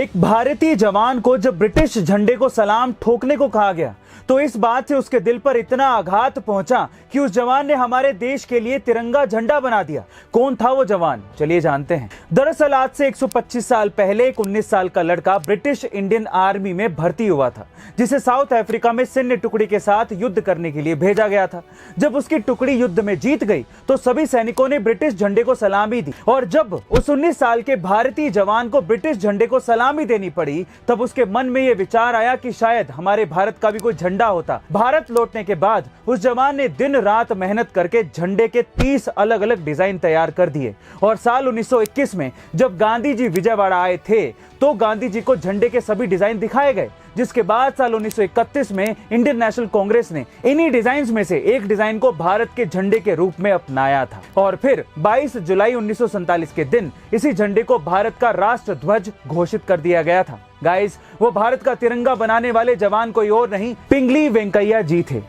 एक भारतीय जवान को जब ब्रिटिश झंडे को सलाम ठोकने को कहा गया तो इस बात से उसके दिल पर इतना आघात पहुंचा कि उस जवान ने हमारे देश के लिए तिरंगा झंडा बना दिया। कौन था वो जवान, चलिए जानते हैं। दरअसल आज से 125 साल पहले एक 19 साल का लड़का ब्रिटिश इंडियन आर्मी में भर्ती हुआ था, जिसे साउथ अफ्रीका में सैन्य टुकड़ी के साथ युद्ध करने के लिए भेजा गया था। जब उसकी टुकड़ी युद्ध में जीत गई तो सभी सैनिकों ने ब्रिटिश झंडे को सलामी दी, और जब उस 19 साल के भारतीय जवान को ब्रिटिश झंडे को सलामी देनी पड़ी तब उसके मन में यह विचार आया कि शायद हमारे भारत का भी कोई झंडा होता। भारत लौटने के बाद उस जवान ने दिन रात मेहनत करके झंडे के 30 अलग अलग डिजाइन तैयार कर दिए, और साल 1921 में जब गांधी जी विजयवाड़ा आए थे तो गांधी जी को झंडे के सभी डिजाइन दिखाए गए, जिसके बाद साल 1931 में इंडियन नेशनल कांग्रेस ने इन्हीं डिजाइन में से एक डिजाइन को भारत के झंडे के रूप में अपनाया था। और फिर 22 जुलाई 1947 के दिन इसी झंडे को भारत का राष्ट्र ध्वज घोषित कर दिया गया था। गाइस, वो भारत का तिरंगा बनाने वाले जवान कोई और नहीं, पिंगली वेंकैया जी थे।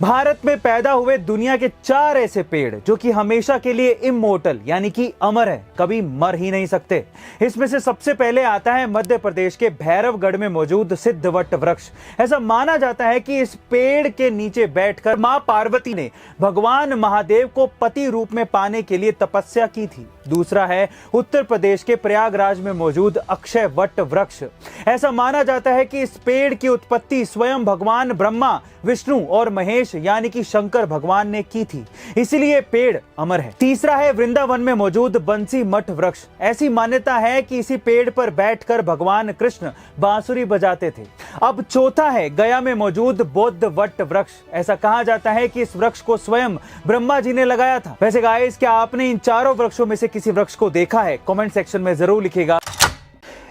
भारत में पैदा हुए दुनिया के 4 ऐसे पेड़ जो कि हमेशा के लिए इमोर्टल यानी कि अमर है, कभी मर ही नहीं सकते। इसमें से सबसे पहले आता है मध्य प्रदेश के भैरवगढ़ में मौजूद सिद्धवट वृक्ष। ऐसा माना जाता है कि इस पेड़ के नीचे बैठकर मां पार्वती ने भगवान महादेव को पति रूप में पाने के लिए तपस्या की थी। दूसरा है उत्तर प्रदेश के प्रयागराज में मौजूद अक्षय वट वृक्ष। ऐसा माना जाता है कि इस पेड़ की उत्पत्ति स्वयं भगवान ब्रह्मा, विष्णु और महेश यानी कि शंकर भगवान ने की थी, इसलिए पेड़ अमर है। तीसरा है वृंदावन में मौजूद बंसी मठ वृक्ष। ऐसी मान्यता है कि इसी पेड़ पर बैठकर भगवान कृष्ण बांसुरी बजाते थे। अब चौथा है गया में मौजूद बौद्ध वट वृक्ष। ऐसा कहा जाता है कि इस वृक्ष को स्वयं ब्रह्मा जी ने लगाया था। वैसे गाइस, क्या आपने इन चारों वृक्षों में से किसी वृक्ष को देखा है? कमेंट सेक्शन में जरूर लिखिएगा।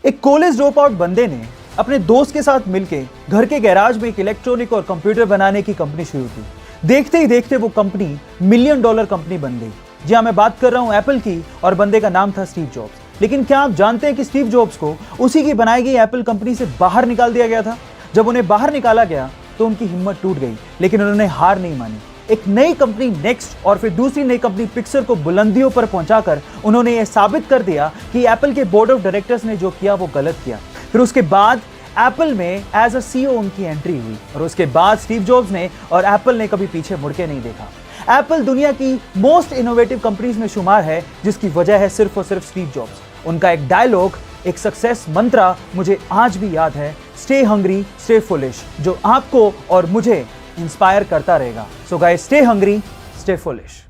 एक कॉलेज ड्रॉप आउट बंदे ने अपने दोस्त के साथ मिलकर घर के गैराज में एक इलेक्ट्रॉनिक और कंप्यूटर बनाने की कंपनी शुरू की। देखते ही देखते वो कंपनी $1 मिलियन कंपनी बन गई। जी हाँ, मैं बात कर रहा हूं एप्पल की, और बंदे का नाम था स्टीव जॉब्स। लेकिन क्या आप जानते हैं कि स्टीव जॉब्स को उसी की बनाई गई एप्पल कंपनी से बाहर निकाल दिया गया था? जब उन्हें बाहर निकाला गया तो उनकी हिम्मत टूट गई, लेकिन उन्होंने हार नहीं मानी। एक नई कंपनी नेक्स्ट और फिर दूसरी नई कंपनी पिक्सर को बुलंदियों पर पहुंचाकर उन्होंने यह साबित कर दिया कि एप्पल के बोर्ड ऑफ डायरेक्टर्स ने जो किया वो गलत किया। फिर उसके बाद एप्पल में एज अ सीईओ उनकी एंट्री हुई, और उसके बाद स्टीव जॉब्स ने और एप्पल ने कभी पीछे मुड़ के नहीं देखा। एप्पल दुनिया की मोस्ट इनोवेटिव कंपनीज में शुमार है, जिसकी वजह है सिर्फ और सिर्फ स्टीव जॉब्स। उनका एक डायलॉग, एक सक्सेस मंत्रा मुझे आज भी याद है, स्टे हंग्री स्टे फुलिश, जो आपको और मुझे इंस्पायर करता रहेगा। So guys, stay hungry stay foolish.